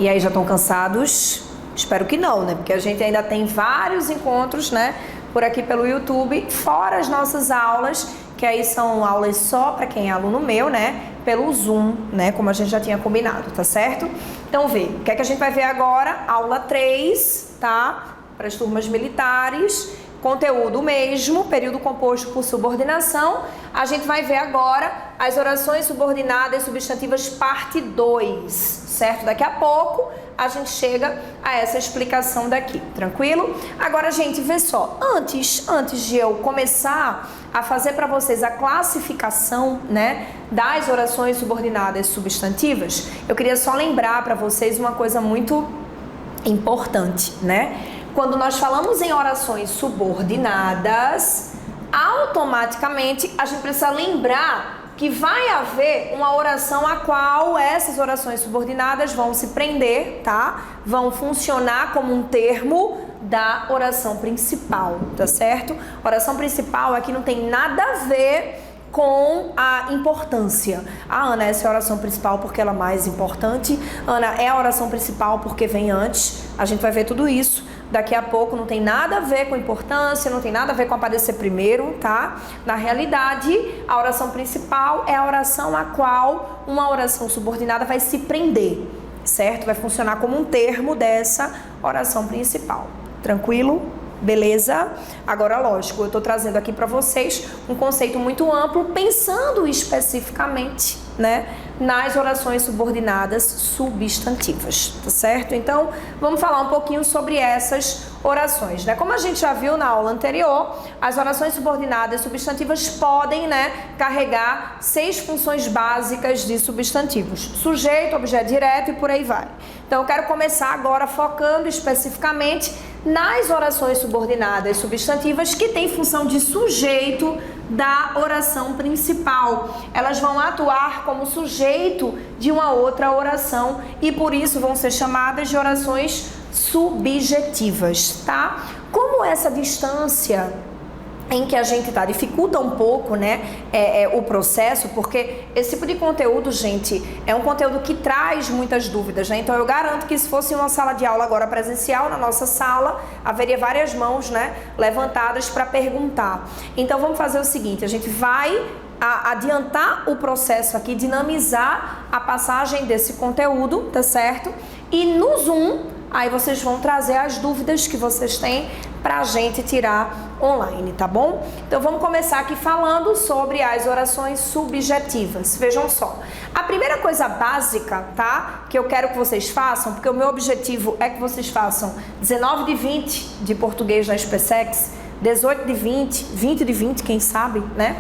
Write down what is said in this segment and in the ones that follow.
E aí, já estão cansados? Espero que não, né? Porque a gente ainda tem vários encontros, né? Por aqui pelo YouTube, fora as nossas aulas, que aí são aulas só para quem é aluno meu, né? Pelo Zoom, né? Como a gente já tinha combinado, tá certo? Então, vê, o que é que a gente vai ver agora? Aula 3, tá? Para as turmas militares, conteúdo mesmo, período composto por subordinação. A gente vai ver agora as orações subordinadas substantivas parte 2, certo? Daqui a pouco a gente chega a essa explicação daqui, tranquilo? Agora, gente, vê só, antes de eu começar a fazer para vocês a classificação, né, das orações subordinadas substantivas, eu queria só lembrar para vocês uma coisa muito importante, né? Quando nós falamos em orações subordinadas, automaticamente a gente precisa lembrar que vai haver uma oração a qual essas orações subordinadas vão se prender, tá? Vão funcionar como um termo da oração principal, tá certo? Oração principal aqui não tem nada a ver com a importância. Ah, Ana, essa é a oração principal porque ela é mais importante. Ana, é a oração principal porque vem antes. A gente vai ver tudo isso daqui a pouco. Não tem nada a ver com importância, não tem nada a ver com aparecer primeiro, tá? Na realidade, a oração principal é a oração a qual uma oração subordinada vai se prender, certo? Vai funcionar como um termo dessa oração principal. Tranquilo? Beleza? Agora, lógico, eu estou trazendo aqui para vocês um conceito muito amplo, pensando especificamente, né, nas orações subordinadas substantivas, tá certo? Então, vamos falar um pouquinho sobre essas orações, né? Como a gente já viu na aula anterior, as orações subordinadas substantivas podem, né, carregar 6 funções básicas de substantivos: sujeito, objeto direto e por aí vai. Então, eu quero começar agora focando especificamente nas orações subordinadas substantivas que têm função de sujeito da oração principal. Elas vão atuar como sujeito de uma outra oração e por isso vão ser chamadas de orações subjetivas, tá? Como essa distância em que a gente está dificulta um pouco, né, o processo, porque esse tipo de conteúdo, gente, é um conteúdo que traz muitas dúvidas, né? Então eu garanto que se fosse uma sala de aula agora presencial, na nossa sala, haveria várias mãos, né, levantadas para perguntar. Então vamos fazer o seguinte, a gente vai adiantar o processo aqui, dinamizar a passagem desse conteúdo, tá certo? E no Zoom, aí vocês vão trazer as dúvidas que vocês têm pra gente tirar online, tá bom? Então vamos começar aqui falando sobre as orações subjetivas. Vejam só, a primeira coisa básica, tá? Que eu quero que vocês façam, porque o meu objetivo é que vocês façam 19 de 20 de português na SPSEX, 18 de 20, 20 de 20, quem sabe, né?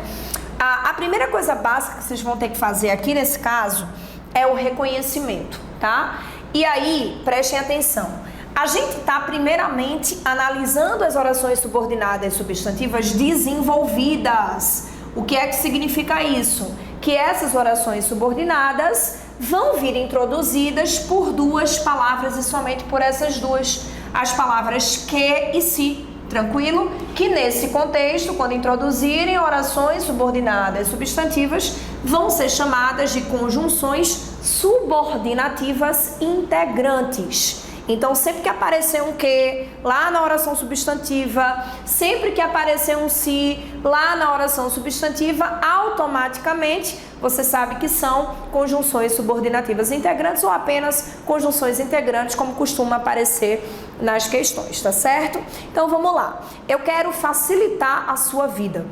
A primeira coisa básica que vocês vão ter que fazer aqui nesse caso é o reconhecimento, tá? E aí, prestem atenção. A gente está primeiramente analisando as orações subordinadas substantivas desenvolvidas. O que é que significa isso? Que essas orações subordinadas vão vir introduzidas por 2 palavras e somente por essas 2. As palavras que e se. Tranquilo? Que nesse contexto, quando introduzirem orações subordinadas substantivas, vão ser chamadas de conjunções subordinativas integrantes. Então, sempre que aparecer um que lá na oração substantiva, sempre que aparecer um se lá na oração substantiva, automaticamente você sabe que são conjunções subordinativas integrantes ou apenas conjunções integrantes, como costuma aparecer nas questões, tá certo? Então, vamos lá. Eu quero facilitar a sua vida,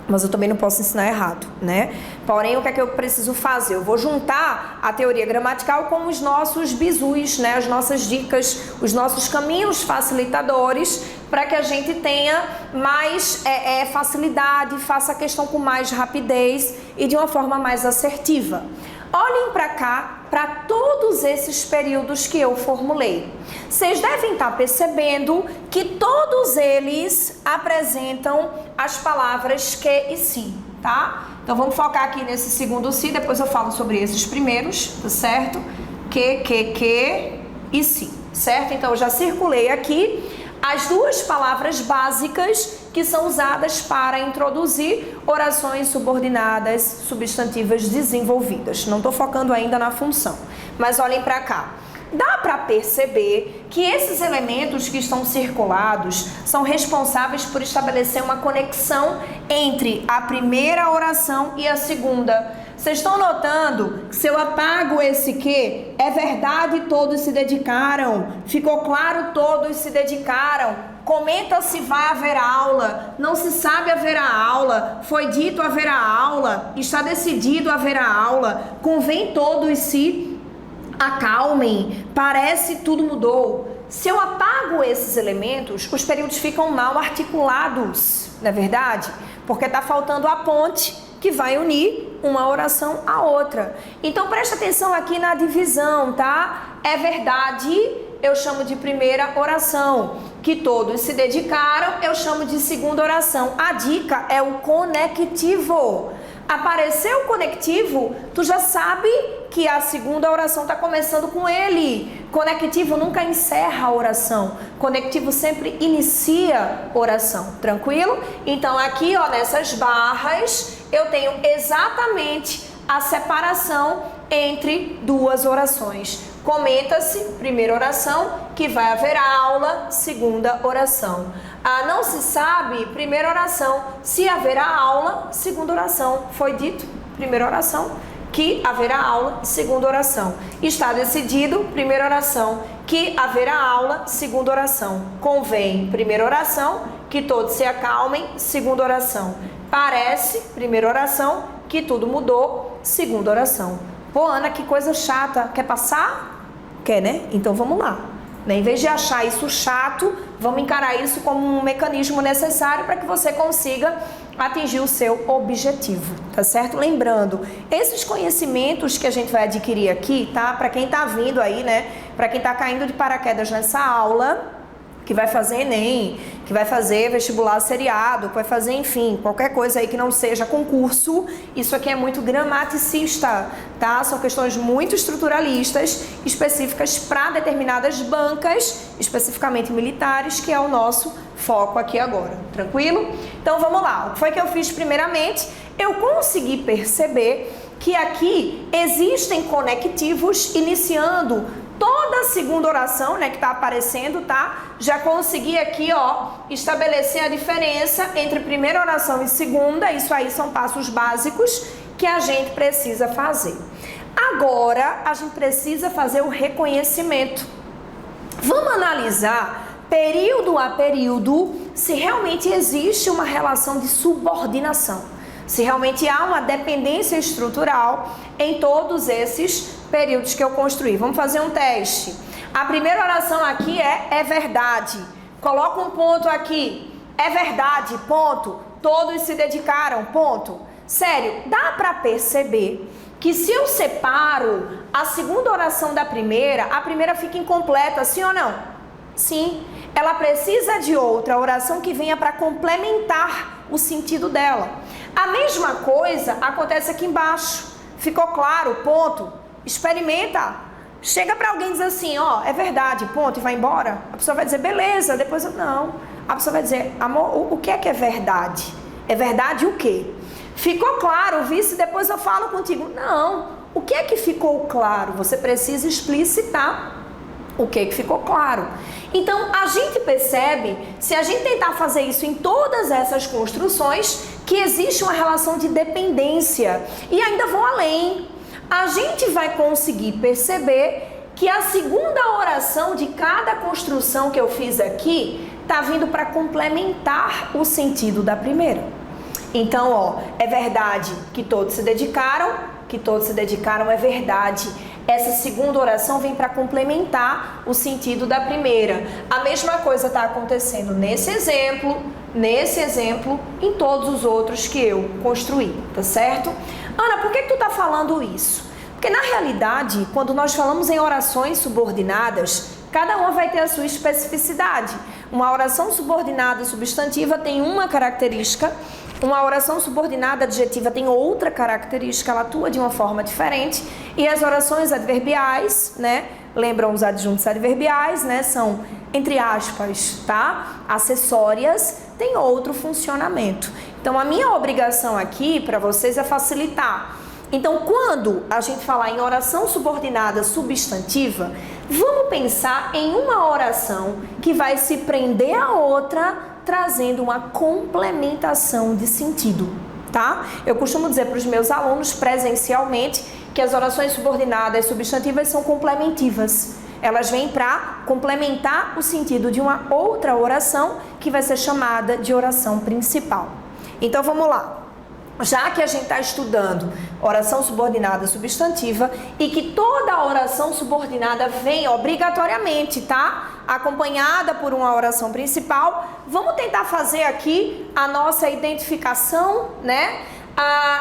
mas eu também não posso ensinar errado, né? Porém, o que é que eu preciso fazer? Eu vou juntar a teoria gramatical com os nossos bizus, né? As nossas dicas, os nossos caminhos facilitadores, para que a gente tenha mais facilidade, faça a questão com mais rapidez e de uma forma mais assertiva. Olhem para cá, para todos esses períodos que eu formulei. Vocês devem estar percebendo que todos eles apresentam as palavras que e se, tá? Então vamos focar aqui nesse segundo se, depois eu falo sobre esses primeiros, tá certo? Que e se, certo? Então eu já circulei aqui as 2 palavras básicas que são usadas para introduzir orações subordinadas substantivas desenvolvidas. Não estou focando ainda na função, mas olhem para cá. Dá para perceber que esses elementos que estão circulados são responsáveis por estabelecer uma conexão entre a primeira oração e a segunda. Vocês estão notando que se eu apago esse que, é verdade, todos se dedicaram. Ficou claro, todos se dedicaram. Comenta se vai haver aula. Não se sabe haverá aula. Foi dito haverá aula. Está decidido haverá aula. Convém todos se acalmem. Parece tudo mudou. Se eu apago esses elementos, os períodos ficam mal articulados, não é verdade? Porque está faltando a ponte que vai unir uma oração à outra. Então presta atenção aqui na divisão, tá? É verdade, eu chamo de primeira oração. Que todos se dedicaram, eu chamo de segunda oração. A dica é o conectivo. Apareceu o conectivo, tu já sabe que a segunda oração está começando com ele. Conectivo nunca encerra a oração. Conectivo sempre inicia a oração. Tranquilo? Então aqui, ó, nessas barras, eu tenho exatamente a separação entre duas orações. Comenta-se, primeira oração, que vai haver aula, segunda oração. Não se sabe, primeira oração, se haverá aula, segunda oração. Foi dito, primeira oração, que haverá aula, segunda oração. Está decidido, primeira oração, que haverá aula, segunda oração. Convém, primeira oração, que todos se acalmem, segunda oração. Parece, primeira oração, que tudo mudou, segunda oração. Pô, Ana, que coisa chata. Quer passar? Quer, né? Então vamos lá. Em vez de achar isso chato, vamos encarar isso como um mecanismo necessário para que você consiga atingir o seu objetivo, tá certo? Lembrando, esses conhecimentos que a gente vai adquirir aqui, tá? Para quem tá vindo aí, né? Para quem tá caindo de paraquedas nessa aula, que vai fazer Enem, que vai fazer vestibular seriado, que vai fazer, enfim, qualquer coisa aí que não seja concurso, isso aqui é muito gramaticista, tá? São questões muito estruturalistas, específicas para determinadas bancas, especificamente militares, que é o nosso foco aqui agora, tranquilo? Então vamos lá, o que foi que eu fiz primeiramente? Eu consegui perceber que aqui existem conectivos iniciando toda a segunda oração, né, que tá aparecendo, tá? Já consegui aqui, ó, estabelecer a diferença entre primeira oração e segunda. Isso aí são passos básicos que a gente precisa fazer. Agora, a gente precisa fazer o reconhecimento. Vamos analisar período a período se realmente existe uma relação de subordinação. Se realmente há uma dependência estrutural em todos esses períodos que eu construí. Vamos fazer um teste. A primeira oração aqui é verdade. Coloca um ponto aqui. É verdade, ponto. Todos se dedicaram, ponto. Sério, dá para perceber que se eu separo a segunda oração da primeira, a primeira fica incompleta, sim ou não? Sim. Ela precisa de outra oração que venha para complementar o sentido dela. A mesma coisa acontece aqui embaixo. Ficou claro, ponto. Experimenta. Chega para alguém e diz assim, ó, é verdade, ponto, e vai embora. A pessoa vai dizer, beleza, depois eu não. A pessoa vai dizer, amor, o que é verdade? É verdade o quê? Ficou claro, vice, depois eu falo contigo. Não. O que é que ficou claro? Você precisa explicitar o que ficou claro. Então, a gente percebe, se a gente tentar fazer isso em todas essas construções, que existe uma relação de dependência. E ainda vou além. A gente vai conseguir perceber que a segunda oração de cada construção que eu fiz aqui está vindo para complementar o sentido da primeira. Então, ó, é verdade que todos se dedicaram, é verdade. Essa segunda oração vem para complementar o sentido da primeira. A mesma coisa está acontecendo nesse exemplo, em todos os outros que eu construí, tá certo? Ana, por que tu tá falando isso? Porque na realidade, quando nós falamos em orações subordinadas, cada uma vai ter a sua especificidade. Uma oração subordinada substantiva tem uma característica, uma oração subordinada adjetiva tem outra característica, ela atua de uma forma diferente. E as orações adverbiais, né? Lembram os adjuntos adverbiais, né? São, entre aspas, tá? Acessórias, tem outro funcionamento. Então, a minha obrigação aqui para vocês é facilitar. Então, quando a gente falar em oração subordinada substantiva, Vamos pensar em uma oração que vai se prender a outra, trazendo uma complementação de sentido, tá? Eu costumo dizer para os meus alunos presencialmente que as orações subordinadas substantivas são complementivas. Elas vêm para complementar o sentido de uma outra oração que vai ser chamada de oração principal. Então vamos lá. Já que a gente está estudando oração subordinada substantiva e que toda oração subordinada vem obrigatoriamente, tá? Acompanhada por uma oração principal, vamos tentar fazer aqui a nossa identificação, né?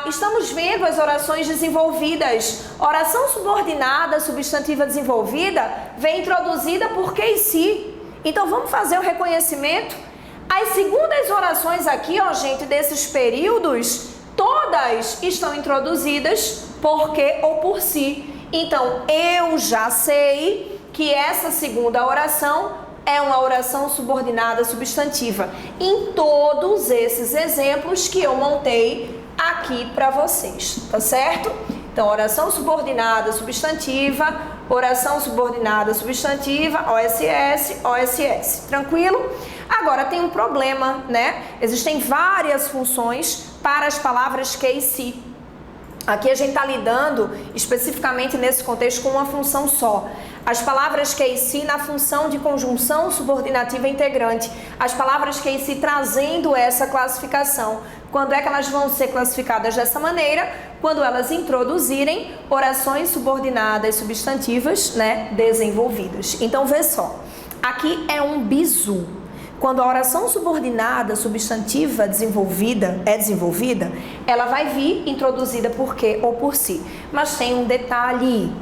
Estamos vendo as orações desenvolvidas. Oração subordinada substantiva desenvolvida vem introduzida por que e se. Então vamos fazer o reconhecimento. As segundas orações aqui, ó, gente, desses períodos, todas estão introduzidas por que ou por si. Então, eu já sei que essa segunda oração é uma oração subordinada substantiva. Em todos esses exemplos que eu montei aqui para vocês, tá certo? Então, oração subordinada substantiva, oração subordinada substantiva, OSS, OSS. Tranquilo? Agora tem um problema, né? Existem várias funções para as palavras que e se. Aqui a gente está lidando especificamente nesse contexto com uma função só. As palavras que e se na função de conjunção subordinativa integrante. As palavras que e se trazendo essa classificação. Quando é que elas vão ser classificadas dessa maneira? Quando elas introduzirem orações subordinadas substantivas, né, desenvolvidas. Então vê só, aqui é um bizu. Quando a oração subordinada substantiva é desenvolvida, ela vai vir introduzida por que ou por si. Mas tem um detalhe.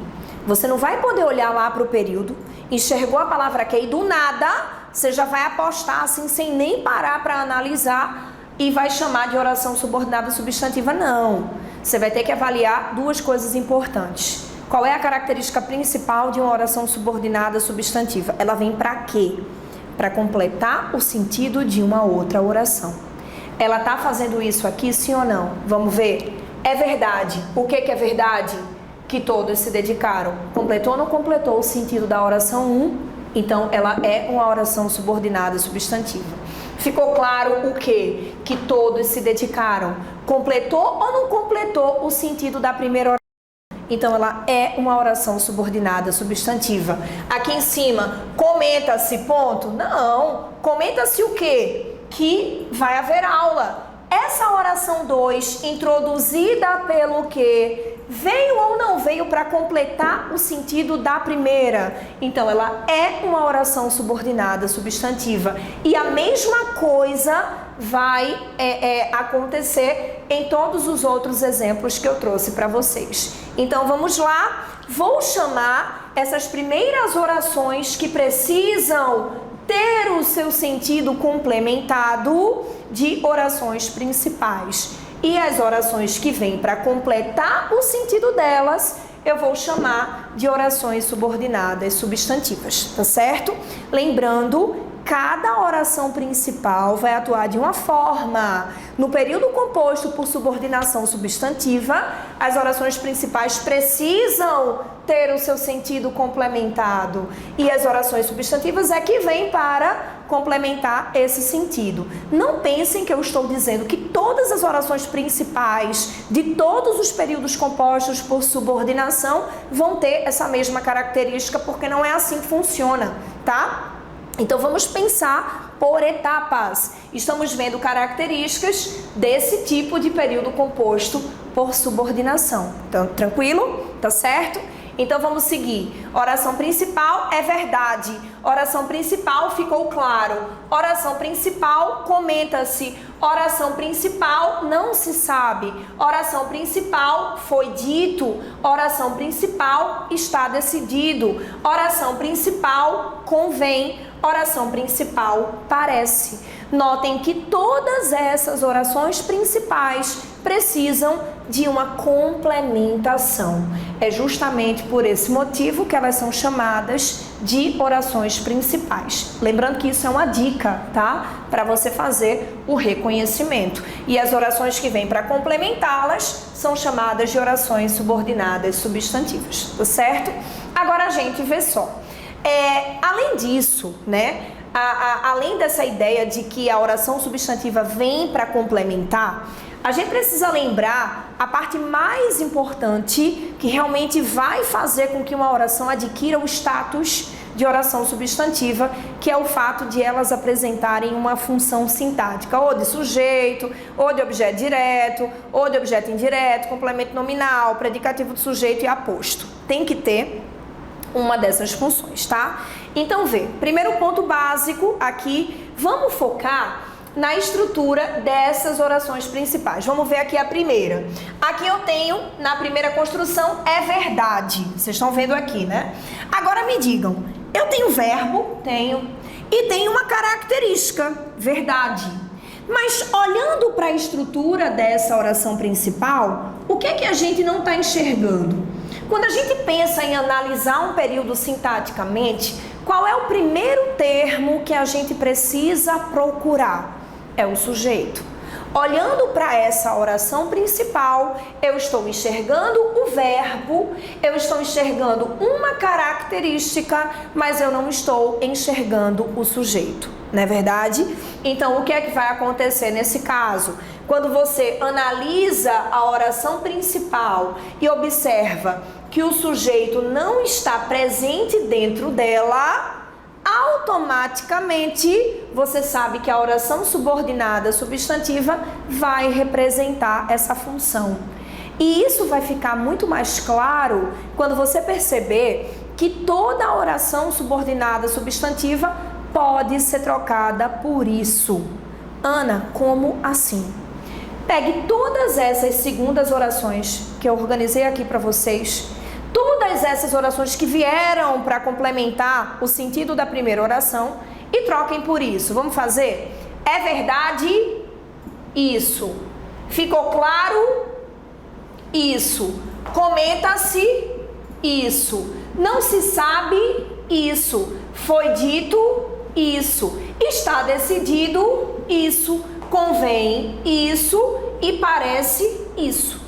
Você não vai poder olhar lá para o período, enxergou a palavra que e do nada, você já vai apostar assim, sem nem parar para analisar e vai chamar de oração subordinada substantiva. Não. Você vai ter que avaliar duas coisas importantes. Qual é a característica principal de uma oração subordinada substantiva? Ela vem para quê? Para completar o sentido de uma outra oração. Ela está fazendo isso aqui, sim ou não? Vamos ver? É verdade. O que é verdade? Que todos se dedicaram. Completou ou não completou o sentido da oração 1? Então, ela é uma oração subordinada substantiva. Ficou claro o quê? Que todos se dedicaram. Completou ou não completou o sentido da primeira oração? Então, ela é uma oração subordinada substantiva. Aqui em cima, comenta-se ponto? Não. Comenta-se o quê? Que vai haver aula. Essa oração 2, introduzida pelo quê? Veio ou não veio para completar o sentido da primeira? Então, ela é uma oração subordinada substantiva. E a mesma coisa vai acontecer em todos os outros exemplos que eu trouxe para vocês. Então, vamos lá. Vou chamar essas primeiras orações que precisam ter o seu sentido complementado de orações principais. E as orações que vêm para completar o sentido delas, eu vou chamar de orações subordinadas substantivas, tá certo? Lembrando, cada oração principal vai atuar de uma forma. No período composto por subordinação substantiva, as orações principais precisam ter o seu sentido complementado. E as orações substantivas é que vêm para complementar esse sentido. Não pensem que eu estou dizendo que todas as orações principais de todos os períodos compostos por subordinação vão ter essa mesma característica, porque não é assim que funciona, tá? Então vamos pensar por etapas. Estamos vendo características desse tipo de período composto por subordinação. Então, tranquilo? Tá certo? Então vamos seguir. Oração principal é verdade. Oração principal ficou claro. Oração principal comenta-se. Oração principal não se sabe. Oração principal foi dito. Oração principal está decidido. Oração principal convém. Oração principal parece. Notem que todas essas orações principais precisam de uma complementação. É justamente por esse motivo que elas são chamadas de orações principais. Lembrando que isso é uma dica, tá? Para você fazer o reconhecimento. E as orações que vêm para complementá-las são chamadas de orações subordinadas substantivas, tá certo? Agora a gente vê só. Além disso, né, além dessa ideia de que a oração substantiva vem para complementar, a gente precisa lembrar a parte mais importante que realmente vai fazer com que uma oração adquira o status de oração substantiva, que é o fato de elas apresentarem uma função sintática, ou de sujeito, ou de objeto direto, ou de objeto indireto, complemento nominal, predicativo do sujeito e aposto. Tem que ter uma dessas funções, tá? Então, primeiro ponto básico aqui, vamos focar na estrutura dessas orações principais. Vamos ver aqui a primeira. Aqui eu tenho, na primeira construção, é verdade. Vocês estão vendo aqui, né? Agora me digam, eu tenho verbo? Tenho. E tenho uma característica, verdade. Mas olhando para a estrutura dessa oração principal, o que é que a gente não está enxergando? Quando a gente pensa em analisar um período sintaticamente, qual é o primeiro termo que a gente precisa procurar? É o sujeito. Olhando para essa oração principal, eu estou enxergando o verbo, eu estou enxergando uma característica, mas eu não estou enxergando o sujeito, não é verdade? Então, o que é que vai acontecer nesse caso? Quando você analisa a oração principal e observa que o sujeito não está presente dentro dela, automaticamente você sabe que a oração subordinada substantiva vai representar essa função. E isso vai ficar muito mais claro quando você perceber que toda a oração subordinada substantiva pode ser trocada por isso. Ana, como assim? Pegue todas essas segundas orações que eu organizei aqui para vocês, todas essas orações que vieram para complementar o sentido da primeira oração e troquem por isso. Vamos fazer? É verdade? Isso. Ficou claro? Isso. Comenta-se? Isso. Não se sabe? Isso. Foi dito? Isso. Está decidido? Isso. Convém? Isso. E parece? Isso.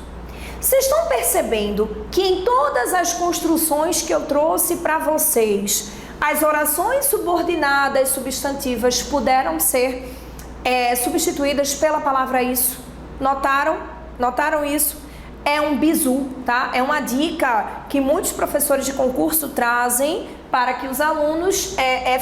Vocês estão percebendo que em todas as construções que eu trouxe para vocês, as orações subordinadas substantivas puderam ser substituídas pela palavra isso? Notaram? Notaram isso? É um bizu, tá? É uma dica que muitos professores de concurso trazem para que os alunos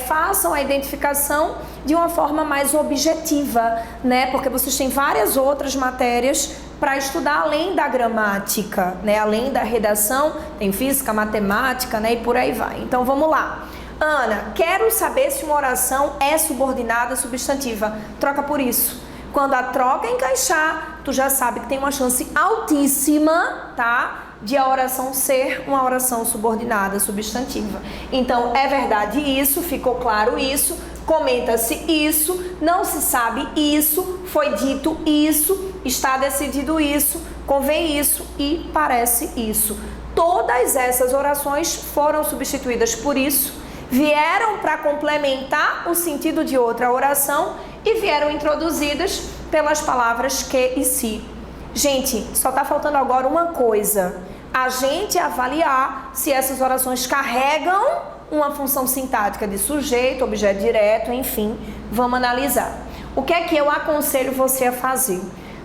façam a identificação de uma forma mais objetiva, né? Porque vocês têm várias outras matérias para estudar além da gramática, né? Além da redação, tem física, matemática, né? E por aí vai. Então vamos lá. Ana, quero saber se uma oração é subordinada substantiva. Troca por isso. Quando a troca encaixar, tu já sabe que tem uma chance altíssima, tá? De a oração ser uma oração subordinada substantiva. Então, é verdade isso, ficou claro isso, comenta-se isso, não se sabe isso, foi dito isso, está decidido isso, convém isso e parece isso. Todas essas orações foram substituídas por isso, vieram para complementar o sentido de outra oração e vieram introduzidas pelas palavras que e se. Gente, só está faltando agora uma coisa: a gente avaliar se essas orações carregam uma função sintática de sujeito, objeto direto, enfim, vamos analisar. O que é que eu aconselho você a fazer?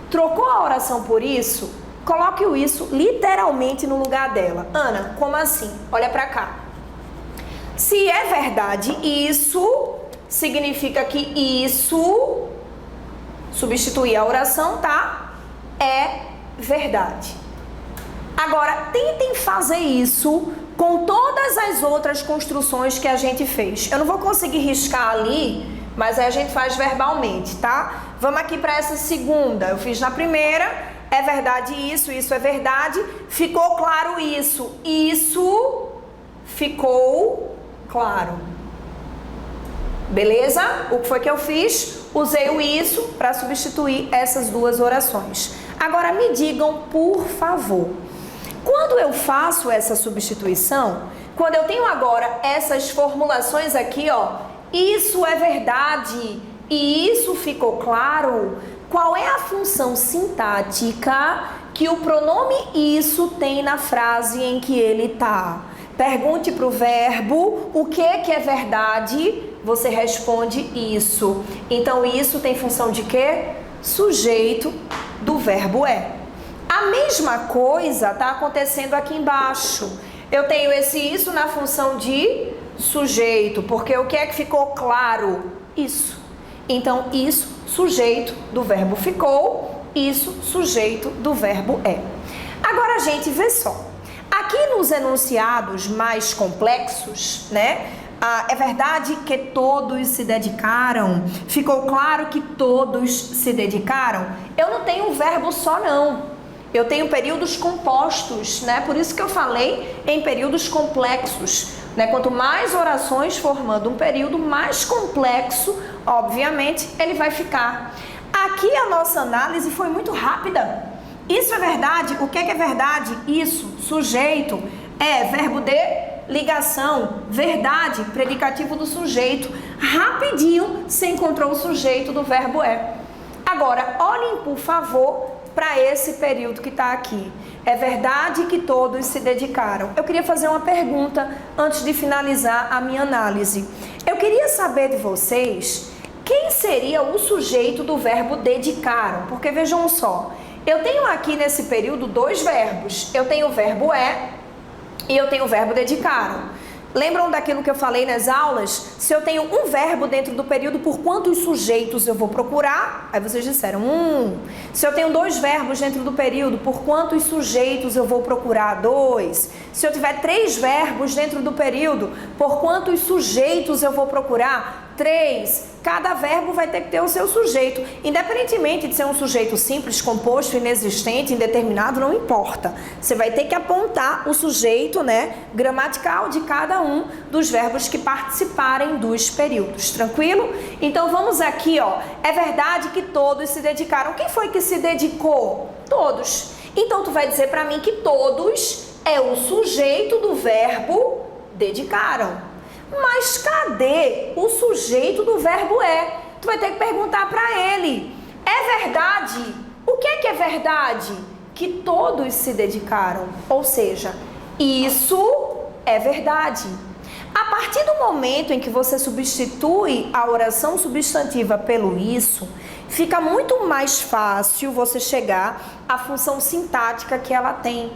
Trocou a oração por isso? Coloque o isso literalmente no lugar dela. Ana, como assim? Olha para cá. Se é verdade isso, significa que isso, substituir a oração, tá? É verdade. Agora, tentem fazer isso com todas as outras construções que a gente fez. Eu não vou conseguir riscar ali, mas aí a gente faz verbalmente, tá? Vamos aqui para essa segunda. Eu fiz na primeira, é verdade isso é verdade. Ficou claro isso ficou claro. Beleza? O que foi que eu fiz? Usei o isso para substituir essas duas orações. Agora me digam, por favor, quando eu faço essa substituição, quando eu tenho agora essas formulações aqui, ó, isso é verdade e isso ficou claro, qual é a função sintática que o pronome isso tem na frase em que ele tá? Pergunte para o verbo o que é verdade, você responde isso. Então, isso tem função de quê? Sujeito do verbo é. A mesma coisa está acontecendo aqui embaixo. Eu tenho esse isso na função de sujeito, porque o que é que ficou claro? Isso. Então, isso, sujeito do verbo ficou, isso, sujeito do verbo é. Agora, gente, vê só. Aqui nos enunciados mais complexos, né? É verdade que todos se dedicaram? Ficou claro que todos se dedicaram? Eu não tenho um verbo só, não. Eu tenho períodos compostos, né? Por isso que eu falei em períodos complexos, né? Quanto mais orações formando um período mais complexo, obviamente, ele vai ficar. Aqui a nossa análise foi muito rápida. Isso é verdade? O que é verdade? Isso, sujeito, é verbo de ligação, verdade, predicativo do sujeito. Rapidinho você encontrou o sujeito do verbo é. Agora, olhem, por favor, para esse período que está aqui. É verdade que todos se dedicaram. Eu queria fazer uma pergunta antes de finalizar a minha análise. Eu queria saber de vocês quem seria o sujeito do verbo dedicaram. Porque vejam só, eu tenho aqui nesse período dois verbos. Eu tenho o verbo é e eu tenho o verbo dedicaram. Lembram daquilo que eu falei nas aulas? Se eu tenho um verbo dentro do período, por quantos sujeitos eu vou procurar? Aí vocês disseram, Se eu tenho dois verbos dentro do período, por quantos sujeitos eu vou procurar? 2. Se eu tiver 3 verbos dentro do período, por quantos sujeitos eu vou procurar? 3. Cada verbo vai ter que ter o seu sujeito. Independentemente de ser um sujeito simples, composto, inexistente, indeterminado, não importa. Você vai ter que apontar o sujeito, né, gramatical de cada um dos verbos que participarem dos períodos. Tranquilo? Então vamos aqui, ó. É verdade que todos se dedicaram. Quem foi que se dedicou? Todos. Então tu vai dizer para mim que todos é o sujeito do verbo dedicaram. Mas cadê o sujeito do verbo é? Tu vai ter que perguntar para ele. É verdade? O que é verdade? Que todos se dedicaram. Ou seja, isso é verdade. A partir do momento em que você substitui a oração substantiva pelo isso, fica muito mais fácil você chegar à função sintática que ela tem.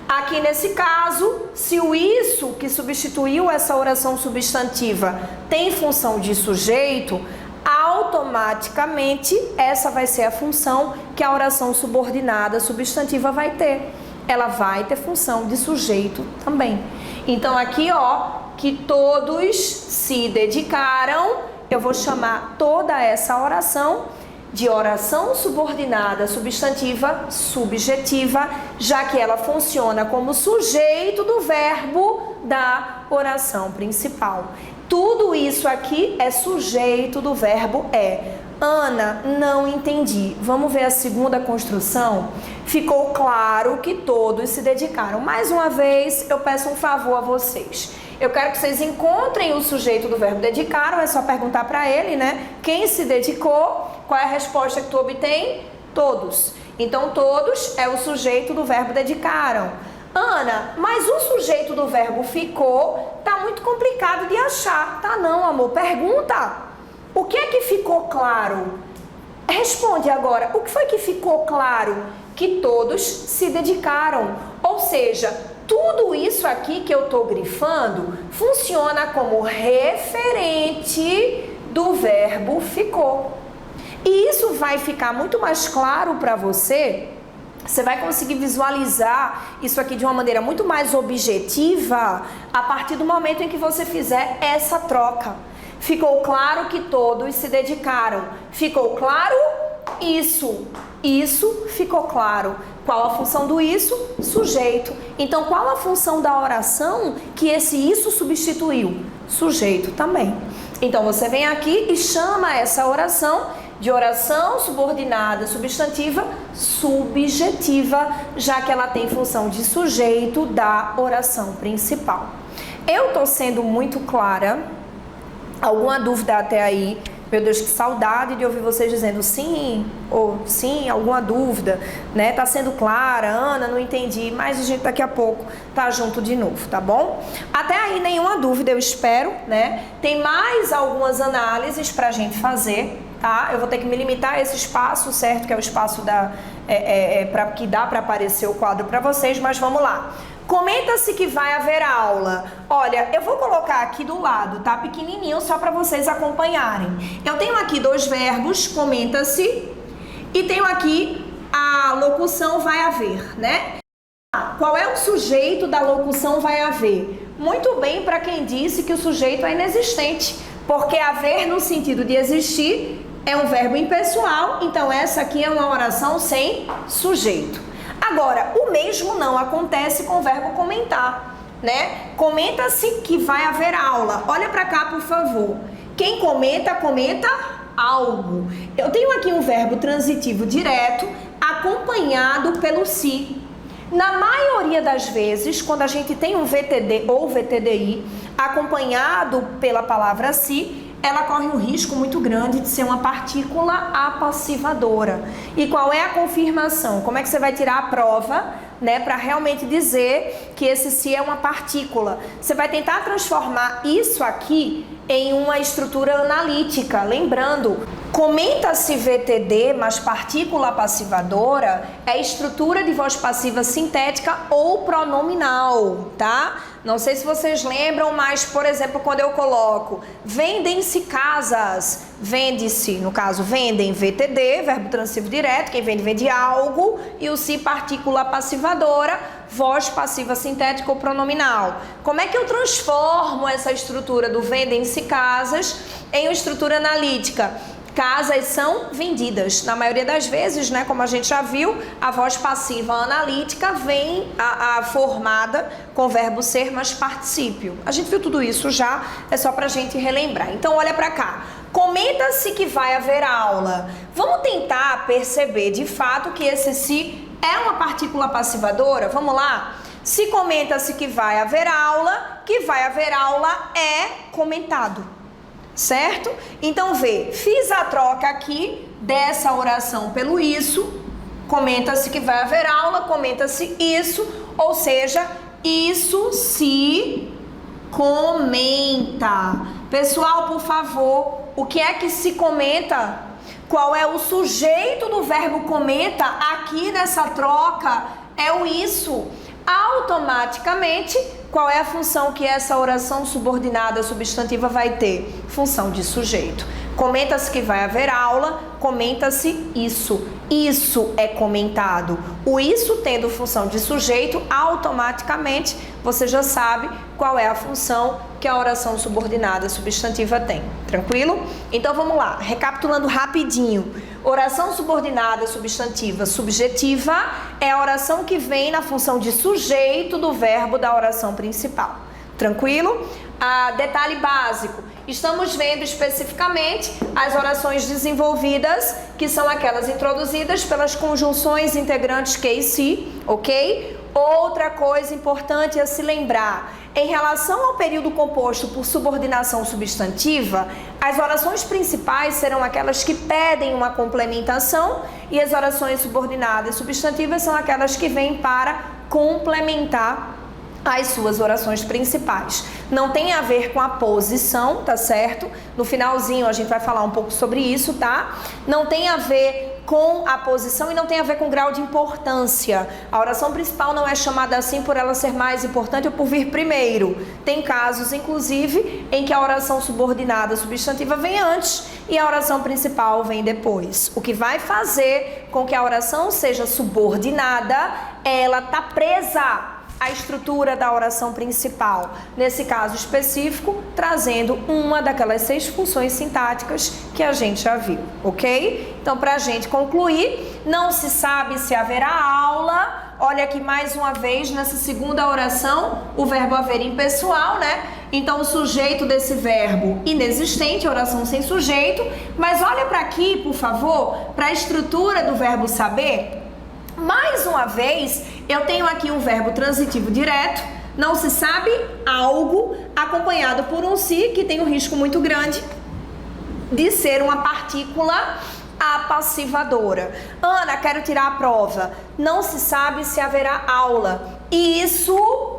Aqui nesse caso, se o isso que substituiu essa oração substantiva tem função de sujeito, automaticamente essa vai ser a função que a oração subordinada substantiva vai ter. Ela vai ter função de sujeito também. Então aqui, ó, que todos se dedicaram, eu vou chamar toda essa oração de oração subordinada substantiva subjetiva, já que ela funciona como sujeito do verbo da oração principal. Tudo isso aqui é sujeito do verbo é. Ana, não entendi. Vamos ver a segunda construção? Ficou claro que todos se dedicaram. Mais uma vez, eu peço um favor a vocês. Eu quero que vocês encontrem o sujeito do verbo dedicaram, é só perguntar para ele, né? Quem se dedicou? Qual é a resposta que tu obtém? Todos. Então, todos é o sujeito do verbo dedicaram. Ana, mas o sujeito do verbo ficou, tá muito complicado de achar. Tá não, amor. Pergunta. O que é que ficou claro? Responde agora. O que foi que ficou claro? Que todos se dedicaram. Ou seja, tudo isso aqui que eu estou grifando funciona como referente do verbo ficou. E isso vai ficar muito mais claro para você. Você vai conseguir visualizar isso aqui de uma maneira muito mais objetiva a partir do momento em que você fizer essa troca. Ficou claro que todos se dedicaram. Ficou claro isso. Isso ficou claro. Qual a função do isso? Sujeito. Então, qual a função da oração que esse isso substituiu? Sujeito também. Então, você vem aqui e chama essa oração de oração subordinada substantiva subjetiva, já que ela tem função de sujeito da oração principal. Eu estou sendo muito clara? Alguma dúvida até aí? Meu Deus, que saudade de ouvir vocês dizendo sim, ou sim, alguma dúvida, né? Tá sendo clara, Ana, não entendi, mas a gente daqui a pouco tá junto de novo, tá bom? Até aí nenhuma dúvida, eu espero, né? Tem mais algumas análises pra gente fazer, tá? Eu vou ter que me limitar a esse espaço, certo? Que é o espaço que dá para aparecer o quadro para vocês, mas vamos lá. Comenta-se que vai haver aula. Olha, eu vou colocar aqui do lado, tá? Pequenininho, só para vocês acompanharem. Eu tenho aqui dois verbos, comenta-se, e tenho aqui a locução vai haver, né? Qual é o sujeito da locução vai haver? Muito bem para quem disse que o sujeito é inexistente, porque haver no sentido de existir é um verbo impessoal, então essa aqui é uma oração sem sujeito. Agora, o mesmo não acontece com o verbo comentar, né? Comenta-se que vai haver aula. Olha para cá, por favor. Quem comenta, comenta algo. Eu tenho aqui um verbo transitivo direto acompanhado pelo se. Na maioria das vezes, quando a gente tem um VTD ou VTDI acompanhado pela palavra se, ela corre um risco muito grande de ser uma partícula apassivadora. E qual é a confirmação? Como é que você vai tirar a prova, né, para realmente dizer que esse se é uma partícula? Você vai tentar transformar isso aqui em uma estrutura analítica. Lembrando, comenta-se VTD, mas partícula passivadora é estrutura de voz passiva sintética ou pronominal, tá? Não sei se vocês lembram, mas, por exemplo, quando eu coloco vendem-se casas, vende-se, no caso, vendem, VTD, verbo transitivo direto, quem vende, vende algo, e o se, partícula passivadora, voz passiva sintética ou pronominal. Como é que eu transformo essa estrutura do vendem-se casas em uma estrutura analítica? Casas são vendidas. Na maioria das vezes, né, como a gente já viu, a voz passiva analítica vem formada com o verbo ser mais particípio. A gente viu tudo isso já, é só pra gente relembrar. Então, olha pra cá. Comenta-se que vai haver aula. Vamos tentar perceber de fato que esse se é uma partícula passivadora? Vamos lá? Se comenta-se que vai haver aula é comentado. Certo? Então, vê, fiz a troca aqui dessa oração pelo isso, comenta-se que vai haver aula, comenta-se isso, ou seja, isso se comenta. Pessoal, por favor, o que é que se comenta? Qual é o sujeito do verbo comenta aqui nessa troca? É o isso. Automaticamente, qual é a função que essa oração subordinada substantiva vai ter? Função de sujeito. Comenta-se que vai haver aula, comenta-se isso. Isso é comentado. O isso tendo função de sujeito, automaticamente você já sabe qual é a função que a oração subordinada substantiva tem. Tranquilo? Então vamos lá, recapitulando rapidinho. Oração subordinada substantiva subjetiva é a oração que vem na função de sujeito do verbo da oração principal. Tranquilo? Detalhe básico. Estamos vendo especificamente as orações desenvolvidas, que são aquelas introduzidas pelas conjunções integrantes que e se, ok? Outra coisa importante a se lembrar, em relação ao período composto por subordinação substantiva, as orações principais serão aquelas que pedem uma complementação e as orações subordinadas substantivas são aquelas que vêm para complementar as suas orações principais. Não tem a ver com a posição, tá certo? No finalzinho a gente vai falar um pouco sobre isso, tá? Não tem a ver com a posição e não tem a ver com grau de importância. A oração principal não é chamada assim por ela ser mais importante ou por vir primeiro. Tem casos, inclusive, em que a oração subordinada substantiva vem antes e a oração principal vem depois. O que vai fazer com que a oração seja subordinada, ela tá presa a estrutura da oração principal, nesse caso específico, trazendo uma daquelas 6 funções sintáticas que a gente já viu, ok? Então, para a gente concluir, não se sabe se haverá aula. Olha aqui mais uma vez, nessa segunda oração, o verbo haver impessoal, né? Então, o sujeito desse verbo inexistente, oração sem sujeito. Mas olha para aqui, por favor, para a estrutura do verbo saber. Mais uma vez, eu tenho aqui um verbo transitivo direto, não se sabe algo, acompanhado por um se, que tem um risco muito grande de ser uma partícula apassivadora. Ana, quero tirar a prova. Não se sabe se haverá aula. Isso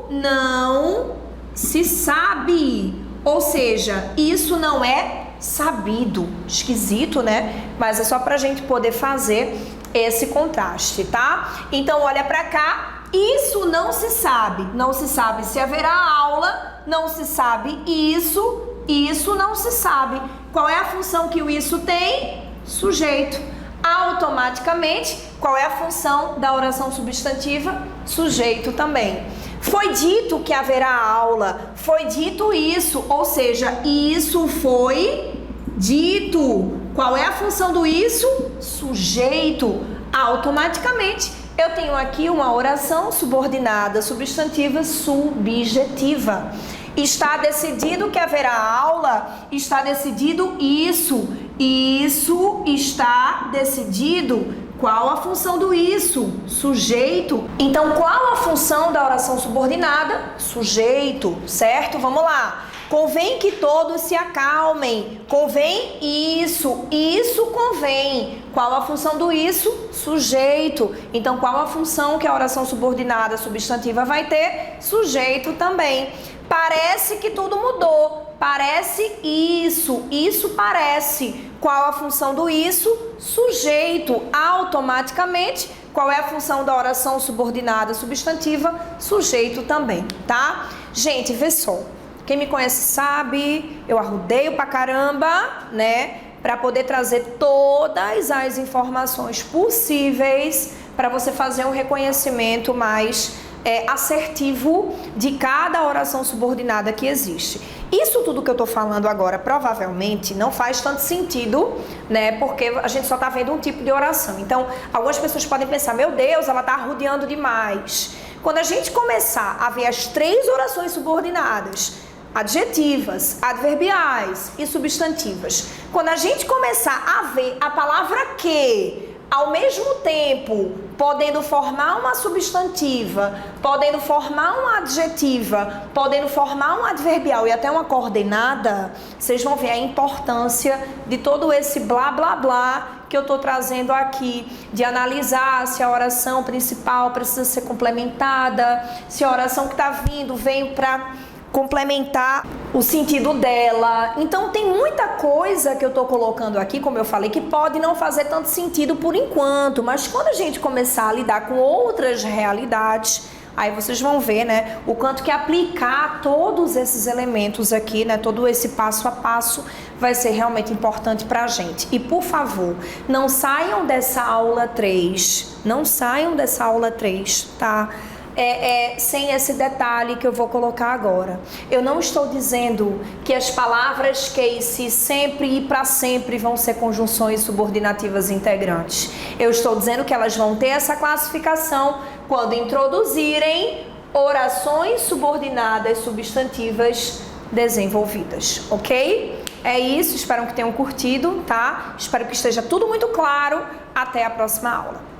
não se sabe. Ou seja, isso não é sabido. Esquisito, né? Mas é só pra gente poder fazer esse contraste, tá? Então, olha pra cá. Isso não se sabe. Não se sabe se haverá aula. Não se sabe isso. Isso não se sabe. Qual é a função que o isso tem? Sujeito. Automaticamente, qual é a função da oração substantiva? Sujeito também. Foi dito que haverá aula. Foi dito isso, ou seja, isso foi dito. Qual é a função do isso? Sujeito. Automaticamente, eu tenho aqui uma oração subordinada, substantiva, subjetiva. Está decidido que haverá aula, está decidido isso. Isso está decidido. Qual a função do isso? Sujeito. Então, qual a função da oração subordinada? Sujeito, certo? Vamos lá. Convém que todos se acalmem. Convém isso. Isso convém. Qual a função do isso? Sujeito. Então, qual a função que a oração subordinada substantiva vai ter? Sujeito também. Parece que tudo mudou. Parece isso. Isso parece. Qual a função do isso? Sujeito. Automaticamente, qual é a função da oração subordinada substantiva? Sujeito também, tá? Gente, vê só. Quem me conhece sabe, eu arrudeio pra caramba, né? Pra poder trazer todas as informações possíveis para você fazer um reconhecimento mais assertivo de cada oração subordinada que existe. Isso tudo que eu tô falando agora provavelmente não faz tanto sentido, né? Porque a gente só tá vendo um tipo de oração. Então, algumas pessoas podem pensar, meu Deus, ela tá arrodeando demais. Quando a gente começar a ver as 3 orações subordinadas, adjetivas, adverbiais e substantivas, quando a gente começar a ver a palavra que, ao mesmo tempo, podendo formar uma substantiva, podendo formar uma adjetiva, podendo formar um adverbial e até uma coordenada, vocês vão ver a importância de todo esse blá blá blá que eu estou trazendo aqui, de analisar se a oração principal precisa ser complementada, se a oração que está vindo veio para complementar o sentido dela. Então tem muita coisa que eu tô colocando aqui, como eu falei, que pode não fazer tanto sentido por enquanto, mas quando a gente começar a lidar com outras realidades, aí vocês vão ver, né, o quanto que aplicar todos esses elementos aqui, né, todo esse passo a passo vai ser realmente importante pra gente. E por favor, não saiam dessa aula 3, não saiam dessa aula 3, tá? Sem esse detalhe que eu vou colocar agora. Eu não estou dizendo que as palavras que e se sempre e para sempre vão ser conjunções subordinativas integrantes. Eu estou dizendo que elas vão ter essa classificação quando introduzirem orações subordinadas substantivas desenvolvidas, ok? É isso, espero que tenham curtido, tá? Espero que esteja tudo muito claro. Até a próxima aula.